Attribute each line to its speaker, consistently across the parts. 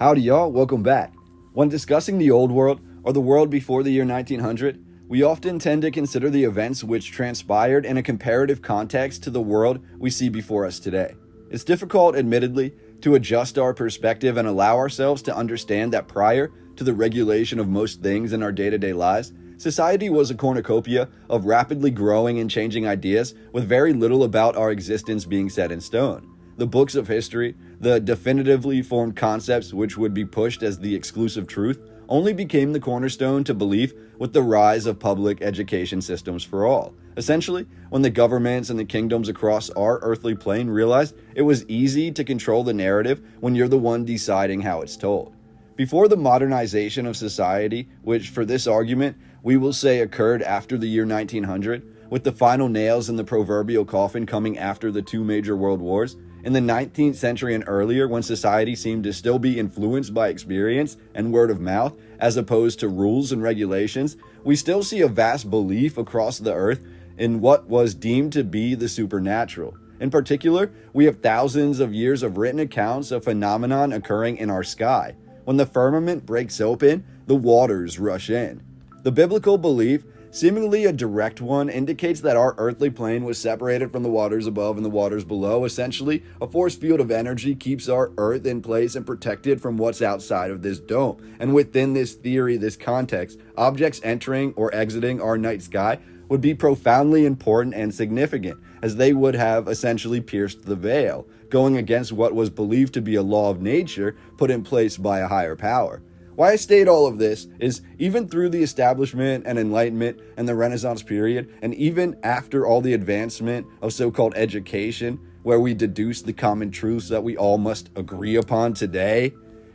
Speaker 1: Howdy y'all, welcome back. When discussing the old world, or the world before the year 1900, we often tend to consider the events which transpired in a comparative context to the world we see before us today. It's difficult, admittedly, to adjust our perspective and allow ourselves to understand that prior to the regulation of most things in our day-to-day lives, society was a cornucopia of rapidly growing and changing ideas with very little about our existence being set in stone. The books of history, the definitively formed concepts which would be pushed as the exclusive truth, only became the cornerstone to belief with the rise of public education systems for all. Essentially, when the governments and the kingdoms across our earthly plane realized it was easy to control the narrative when you're the one deciding how it's told. Before the modernization of society, which for this argument we will say occurred after the year 1900, with the final nails in the proverbial coffin coming after the two major world wars, in the 19th century and earlier, when society seemed to still be influenced by experience and word of mouth, as opposed to rules and regulations, we still see a vast belief across the earth in what was deemed to be the supernatural. In particular, we have thousands of years of written accounts of phenomenon occurring in our sky. When the firmament breaks open, the waters rush in. The biblical belief, seemingly a direct one, indicates that our earthly plane was separated from the waters above and the waters below. Essentially, a force field of energy keeps our earth in place and protected from what's outside of this dome. And within this theory, this context, objects entering or exiting our night sky would be profoundly important and significant, as they would have essentially pierced the veil, going against what was believed to be a law of nature put in place by a higher power. Why I state all of this is, even through the establishment and enlightenment and the Renaissance period, and even after all the advancement of so-called education, where we deduce the common truths that we all must agree upon today,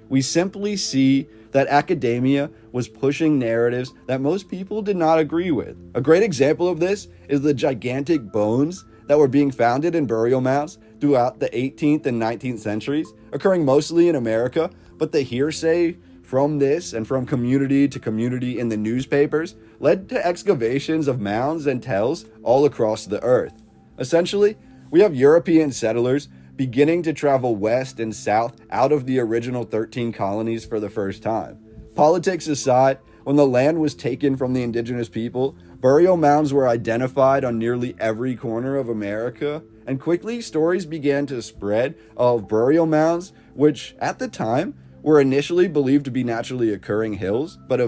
Speaker 1: we simply see that academia was pushing narratives that most people did not agree with. A great example of this is the gigantic bones that were being found in burial mounds throughout the 18th and 19th centuries, occurring mostly in America, but the hearsay from this and from community to community in the newspapers led to excavations of mounds and tells all across the earth. Essentially, we have European settlers beginning to travel west and south out of the original 13 colonies for the first time. Politics aside, when the land was taken from the indigenous people, burial mounds were identified on nearly every corner of America, and quickly stories began to spread of burial mounds, which at the time were initially believed to be naturally occurring hills, but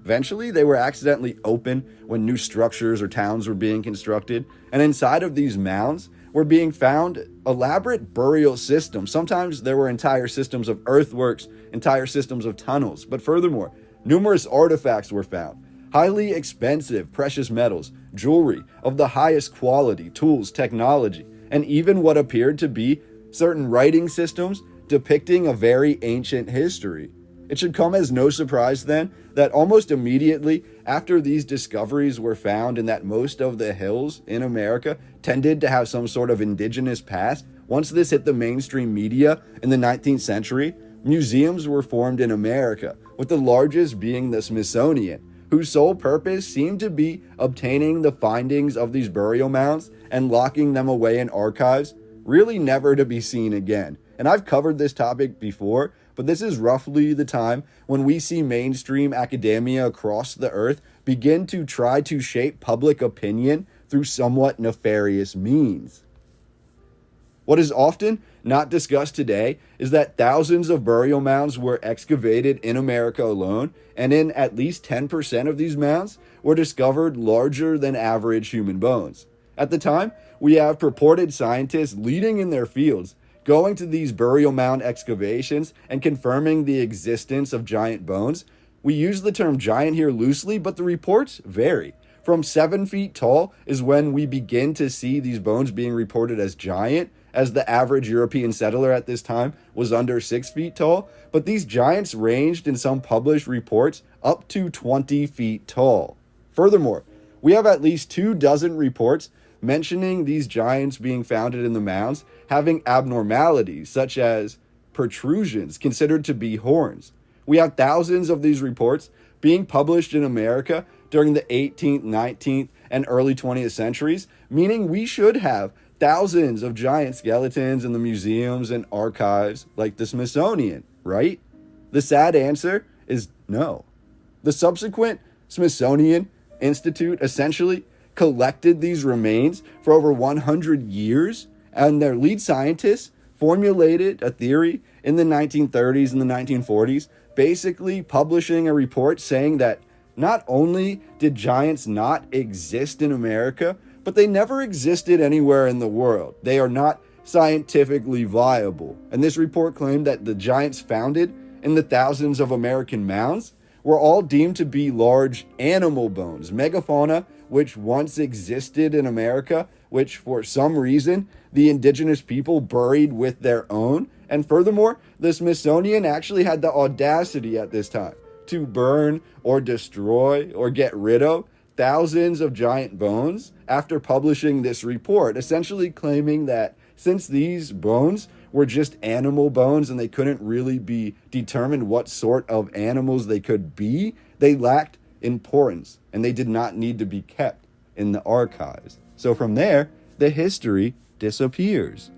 Speaker 1: eventually they were accidentally open when new structures or towns were being constructed, and inside of these mounds were being found elaborate burial systems. Sometimes there were entire systems of earthworks, entire systems of tunnels, but furthermore, numerous artifacts were found. Highly expensive precious metals, jewelry of the highest quality, tools, technology, and even what appeared to be certain writing systems depicting a very ancient history. It should come as no surprise then that almost immediately after these discoveries were found, and that most of the hills in America tended to have some sort of indigenous past, once this hit the mainstream media in the 19th century, museums were formed in America, with the largest being the Smithsonian, whose sole purpose seemed to be obtaining the findings of these burial mounds and locking them away in archives, really never to be seen again. And I've covered this topic before, but this is roughly the time when we see mainstream academia across the earth begin to try to shape public opinion through somewhat nefarious means. What is often not discussed today is that thousands of burial mounds were excavated in America alone, and in at least 10% of these mounds were discovered larger than average human bones. At the time, we have purported scientists leading in their fields going to these burial mound excavations and confirming the existence of giant bones. We use the term giant here loosely, but the reports vary. From 7 feet tall is when we begin to see these bones being reported as giant, as the average European settler at this time was under 6 feet tall, but these giants ranged in some published reports up to 20 feet tall. Furthermore, we have at least 24 reports mentioning these giants being founded in the mounds having abnormalities such as protrusions considered to be horns. We have thousands of these reports being published in America during the 18th, 19th, and early 20th centuries, meaning we should have thousands of giant skeletons in the museums and archives like the Smithsonian, right? The sad answer is no. The subsequent Smithsonian Institute essentially collected these remains for over 100 years, and their lead scientists formulated a theory in the 1930s and the 1940s, basically publishing a report saying that not only did giants not exist in America, but they never existed anywhere in the world. They are not scientifically viable. And this report claimed that the giants founded in the thousands of American mounds were all deemed to be large animal bones, megafauna, which once existed in America, which for some reason the indigenous people buried with their own. And furthermore, the Smithsonian actually had the audacity at this time to burn or destroy or get rid of thousands of giant bones after publishing this report, essentially claiming that since these bones were just animal bones and they couldn't really be determined what sort of animals they could be, they lacked importance and they did not need to be kept in the archives. So from there, the history disappears.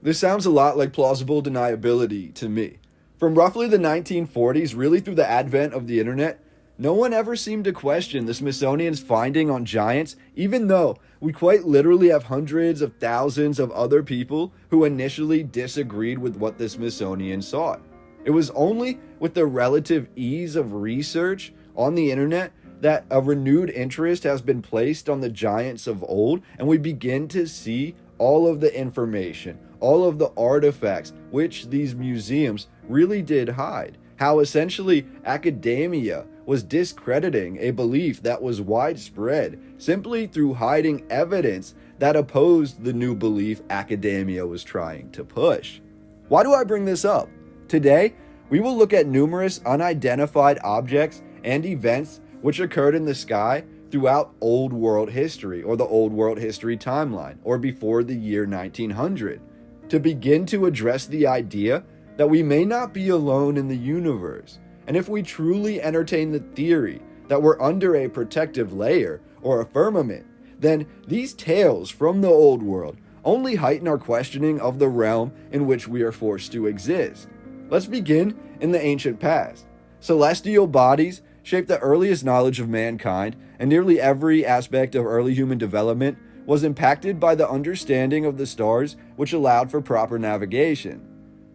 Speaker 1: This sounds a lot like plausible deniability to me. From roughly the 1940s, really through the advent of the internet, no one ever seemed to question the Smithsonian's finding on giants, even though we quite literally have hundreds of thousands of other people who initially disagreed with what the Smithsonian sought. It was only with the relative ease of research on the internet that a renewed interest has been placed on the giants of old, and we begin to see all of the information, all of the artifacts which these museums really did hide. How essentially academia was discrediting a belief that was widespread simply through hiding evidence that opposed the new belief academia was trying to push. Why do I bring this up? Today, we will look at numerous unidentified objects and events which occurred in the sky throughout Old World history, or the Old World history timeline, or before the year 1900, to begin to address the idea that we may not be alone in the universe. And if we truly entertain the theory that we're under a protective layer or a firmament, then these tales from the old world only heighten our questioning of the realm in which we are forced to exist. Let's begin in the ancient past. Celestial bodies shaped the earliest knowledge of mankind, and nearly every aspect of early human development was impacted by the understanding of the stars, which allowed for proper navigation.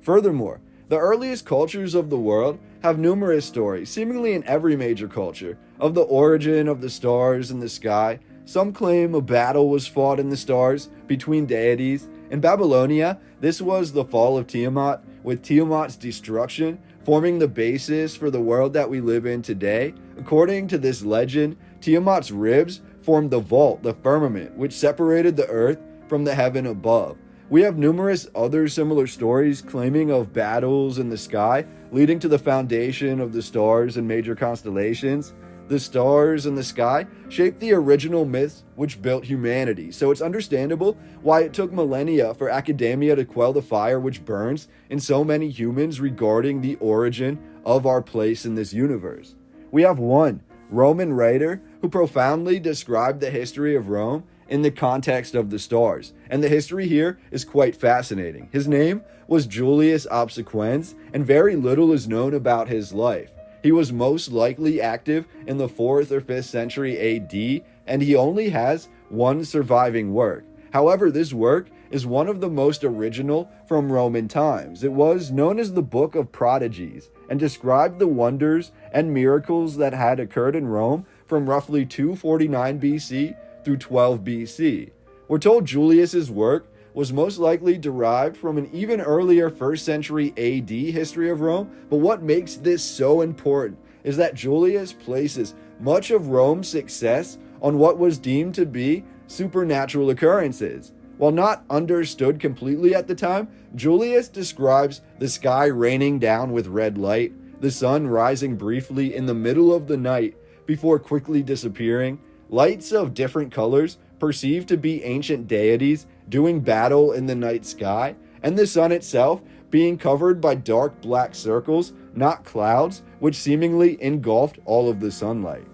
Speaker 1: Furthermore, the earliest cultures of the world have numerous stories, seemingly in every major culture, of the origin of the stars in the sky. Some claim a battle was fought in the stars between deities. In Babylonia, this was the fall of Tiamat, with Tiamat's destruction forming the basis for the world that we live in today. According to this legend, Tiamat's ribs formed the vault, the firmament, which separated the earth from the heaven above. We have numerous other similar stories claiming of battles in the sky, leading to the foundation of the stars and major constellations. The stars in the sky shaped the original myths which built humanity, so it's understandable why it took millennia for academia to quell the fire which burns in so many humans regarding the origin of our place in this universe. We have one Roman writer who profoundly described the history of Rome in the context of the stars, and the history here is quite fascinating. His name was Julius Obsequens, and very little is known about his life. He was most likely active in the 4th or 5th century AD, and he only has one surviving work. However, this work is one of the most original from Roman times. It was known as the Book of Prodigies, and described the wonders and miracles that had occurred in Rome from roughly 249 BC through 12 BC. We're told Julius's work was most likely derived from an even earlier 1st century AD history of Rome, but what makes this so important is that Julius places much of Rome's success on what was deemed to be supernatural occurrences. While not understood completely at the time, Julius describes the sky raining down with red light, the sun rising briefly in the middle of the night before quickly disappearing, lights of different colors perceived to be ancient deities doing battle in the night sky, and the sun itself being covered by dark black circles, not clouds, which seemingly engulfed all of the sunlight.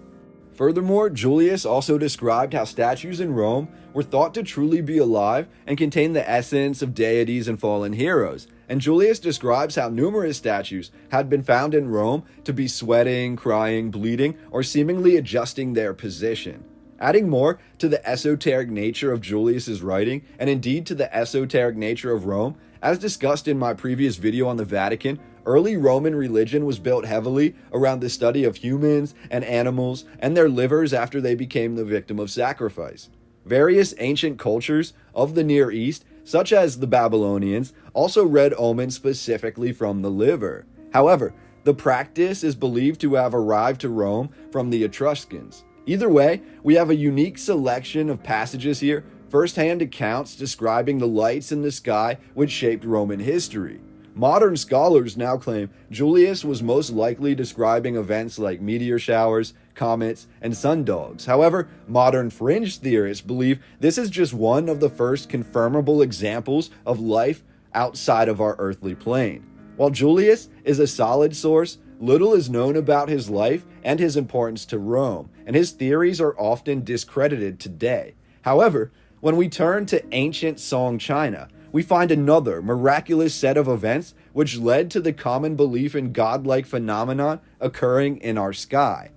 Speaker 1: Furthermore, Julius also described how statues in Rome were thought to truly be alive and contain the essence of deities and fallen heroes. And Julius describes how numerous statues had been found in Rome to be sweating, crying, bleeding, or seemingly adjusting their position. Adding more to the esoteric nature of Julius's writing, and indeed to the esoteric nature of Rome, as discussed in my previous video on the Vatican, early Roman religion was built heavily around the study of humans and animals and their livers after they became the victim of sacrifice. Various ancient cultures of the Near East, such as the Babylonians, also read omens specifically from the liver. However, the practice is believed to have arrived to Rome from the Etruscans. Either way, we have a unique selection of passages here, first-hand accounts describing the lights in the sky which shaped Roman history. Modern scholars now claim Julius was most likely describing events like meteor showers, comets, and sundogs. However, modern fringe theorists believe this is just one of the first confirmable examples of life outside of our earthly plane. While Julius is a solid source, little is known about his life and his importance to Rome, and his theories are often discredited today. However, when we turn to ancient Song China, we find another miraculous set of events which led to the common belief in godlike phenomenon occurring in our sky.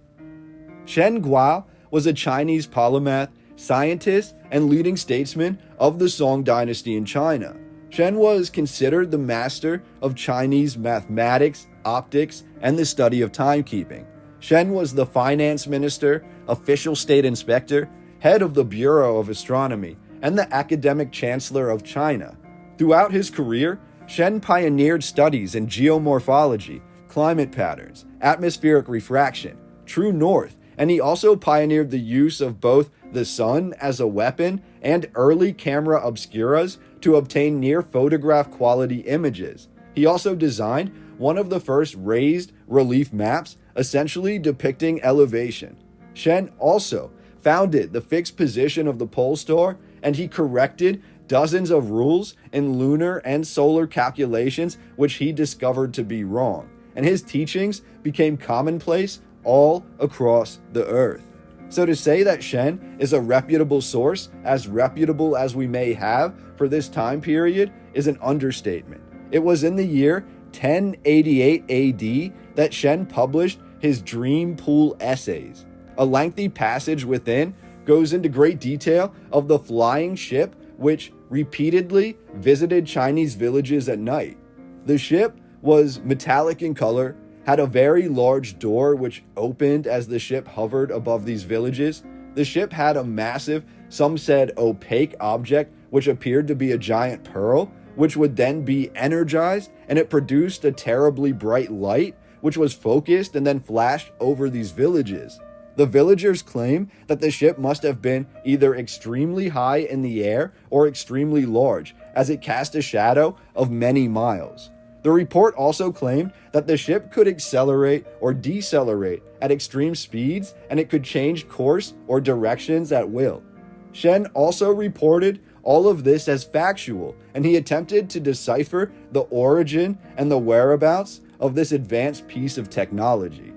Speaker 1: Shen Guo was a Chinese polymath, scientist, and leading statesman of the Song dynasty in China. Shen was considered the master of Chinese mathematics, optics, and the study of timekeeping. Shen was the finance minister, official state inspector, head of the Bureau of Astronomy, and the academic chancellor of China. Throughout his career, Shen pioneered studies in geomorphology, climate patterns, atmospheric refraction, true north, and he also pioneered the use of both the sun as a weapon and early camera obscuras to obtain near photograph quality images. He also designed one of the first raised relief maps, essentially depicting elevation. Shen also founded the fixed position of the pole star, and he corrected dozens of rules in lunar and solar calculations which he discovered to be wrong, and his teachings became commonplace all across the earth. So to say that Shen is a reputable source, as reputable as we may have for this time period, is an understatement. It was in the year 1088 AD that Shen published his Dream Pool Essays. A lengthy passage within goes into great detail of the flying ship which repeatedly visited Chinese villages at night. The ship was metallic in color, had a very large door which opened as the ship hovered above these villages. The ship had a massive, some said opaque object which appeared to be a giant pearl, which would then be energized, and it produced a terribly bright light which was focused and then flashed over these villages. The villagers claim that the ship must have been either extremely high in the air or extremely large, as it cast a shadow of many miles. The report also claimed that the ship could accelerate or decelerate at extreme speeds, and it could change course or directions at will. Shen also reported all of this as factual, and he attempted to decipher the origin and the whereabouts of this advanced piece of technology.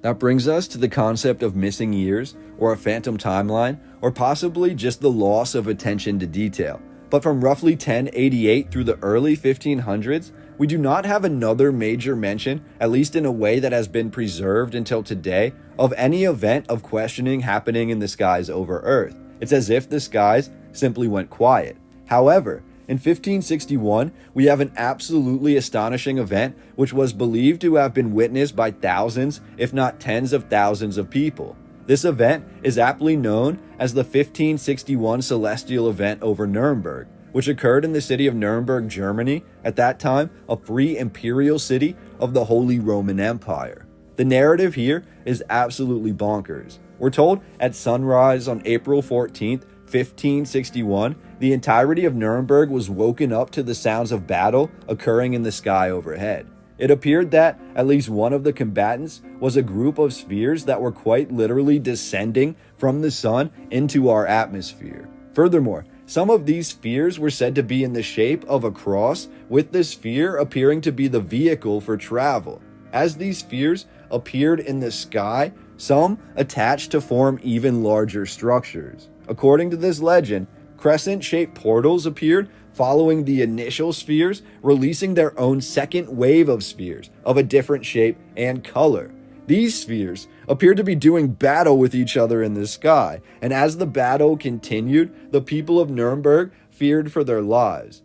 Speaker 1: That brings us to the concept of missing years, or a phantom timeline, or possibly just the loss of attention to detail. But from roughly 1088 through the early 1500s, we do not have another major mention, at least in a way that has been preserved until today, of any event of questioning happening in the skies over Earth. It's as if the skies simply went quiet. However, in 1561, we have an absolutely astonishing event which was believed to have been witnessed by thousands, if not tens of thousands of people. This event is aptly known as the 1561 celestial event over Nuremberg, which occurred in the city of Nuremberg, Germany, at that time a free imperial city of the Holy Roman Empire. The narrative here is absolutely bonkers. We're told at sunrise on April 14th, 1561, the entirety of Nuremberg was woken up to the sounds of battle occurring in the sky overhead. It appeared that at least one of the combatants was a group of spheres that were quite literally descending from the sun into our atmosphere. Furthermore, some of these spheres were said to be in the shape of a cross, with the sphere appearing to be the vehicle for travel. As these spheres appeared in the sky, some attached to form even larger structures. According to this legend, crescent-shaped portals appeared following the initial spheres, releasing their own second wave of spheres of a different shape and color. These spheres appeared to be doing battle with each other in the sky, and as the battle continued, the people of Nuremberg feared for their lives.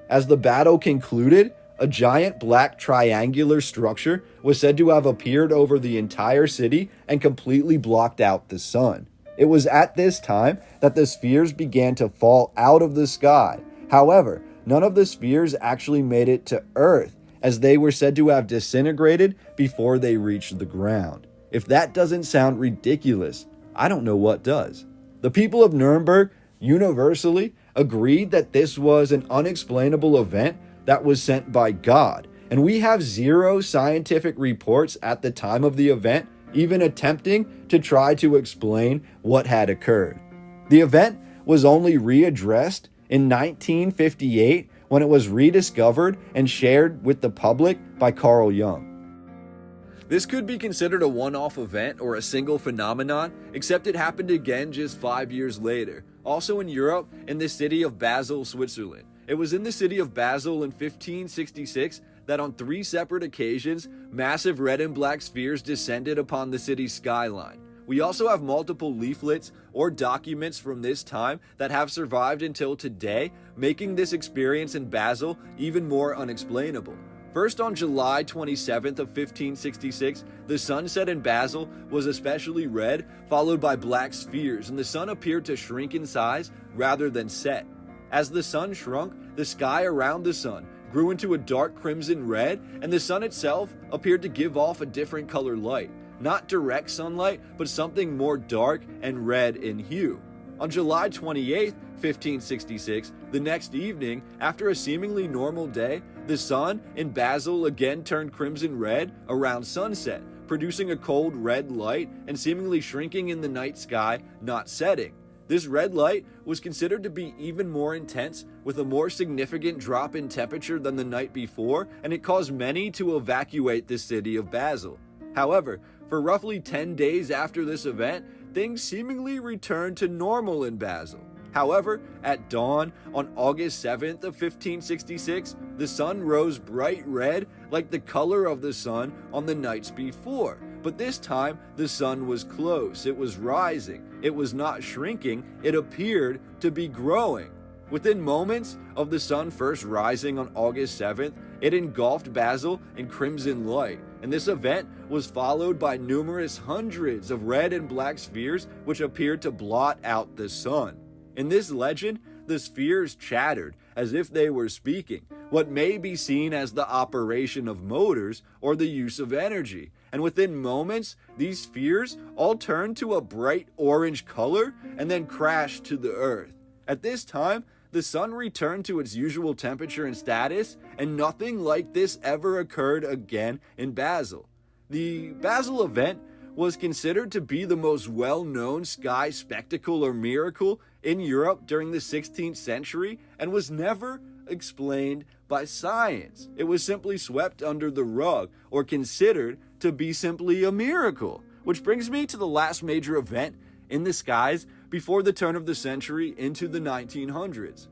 Speaker 1: As the battle concluded, a giant black triangular structure was said to have appeared over the entire city and completely blocked out the sun. It was at this time that the spheres began to fall out of the sky. However, none of the spheres actually made it to Earth, as they were said to have disintegrated before they reached the ground. If that doesn't sound ridiculous, I don't know what does. The people of Nuremberg universally agreed that this was an unexplainable event that was sent by God, and we have zero scientific reports at the time of the event even attempting to try to explain what had occurred. The event was only readdressed in 1958 when it was rediscovered and shared with the public by Carl Jung. This could be considered a one-off event or a single phenomenon, except it happened again just 5 years later, also in Europe, in the city of Basel, Switzerland. It was in the city of Basel in 1566 that on 3 separate occasions, massive red and black spheres descended upon the city's skyline. We also have multiple leaflets or documents from this time that have survived until today, making this experience in Basel even more unexplainable. First, on July 27th of 1566, the sunset in Basel was especially red, followed by black spheres, and the sun appeared to shrink in size rather than set. As the sun shrunk, the sky around the sun grew into a dark crimson red, and the sun itself appeared to give off a different color light. Not direct sunlight, but something more dark and red in hue. On July 28, 1566, the next evening, after a seemingly normal day, the sun in Basel again turned crimson red around sunset, producing a cold red light and seemingly shrinking in the night sky, not setting. This red light was considered to be even more intense, with a more significant drop in temperature than the night before, and it caused many to evacuate the city of Basel. However, for roughly 10 days after this event, things seemingly returned to normal in Basel. However, at dawn on August 7th of 1566, the sun rose bright red like the color of the sun on the nights before. But this time, the sun was close. It was rising. It was not shrinking. It appeared to be growing. Within moments of the sun first rising on August 7th, it engulfed Basel in crimson light, and this event was followed by numerous hundreds of red and black spheres which appeared to blot out the sun. In this legend, the spheres chattered as if they were speaking, what may be seen as the operation of motors or the use of energy, and within moments, these spheres all turned to a bright orange color and then crashed to the earth. At this time, the sun returned to its usual temperature and status, and nothing like this ever occurred again in Basel. The Basel event was considered to be the most well-known sky spectacle or miracle in Europe during the 16th century and was never explained by science. It was simply swept under the rug or considered to be simply a miracle. Which brings me to the last major event in the skies before the turn of the century into the 1900s.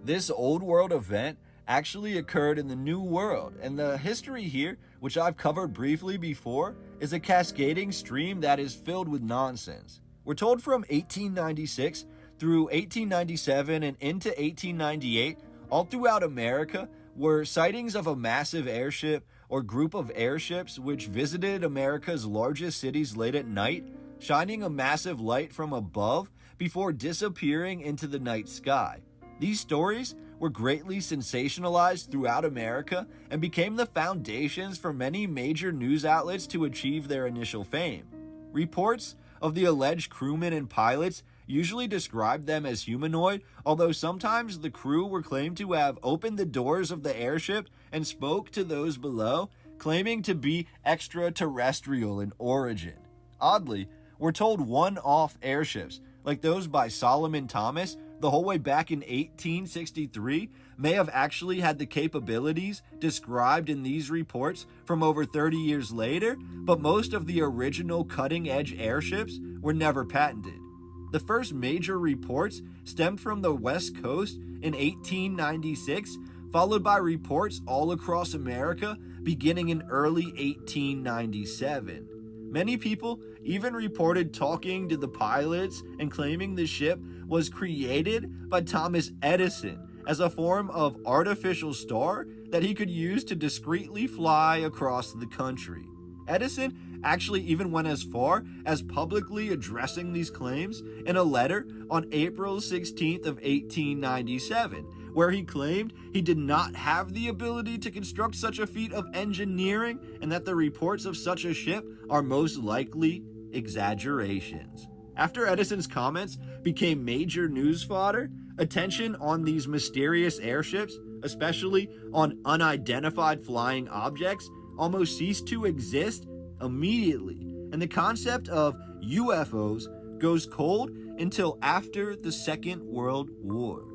Speaker 1: This old world event actually occurred in the New World, and the history here, which I've covered briefly before, is a cascading stream that is filled with nonsense. We're told from 1896 through 1897 and into 1898, all throughout America, were sightings of a massive airship or group of airships which visited America's largest cities late at night, shining a massive light from above before disappearing into the night sky. These stories were greatly sensationalized throughout America and became the foundations for many major news outlets to achieve their initial fame. Reports of the alleged crewmen and pilots usually described them as humanoid, although sometimes the crew were claimed to have opened the doors of the airship and spoke to those below, claiming to be extraterrestrial in origin. Oddly, we're told one-off airships, like those by Solomon Thomas, the whole way back in 1863 may have actually had the capabilities described in these reports from over 30 years later, but most of the original cutting-edge airships were never patented. The first major reports stemmed from the West Coast in 1896, followed by reports all across America beginning in early 1897. Many people even reported talking to the pilots and claiming the ship was created by Thomas Edison as a form of artificial star that he could use to discreetly fly across the country. Edison actually even went as far as publicly addressing these claims in a letter on April 16th of 1897, where he claimed he did not have the ability to construct such a feat of engineering and that the reports of such a ship are most likely exaggerations. After Edison's comments became major news fodder, attention on these mysterious airships, especially on unidentified flying objects, almost ceased to exist immediately, and the concept of UFOs goes cold until after the Second World War.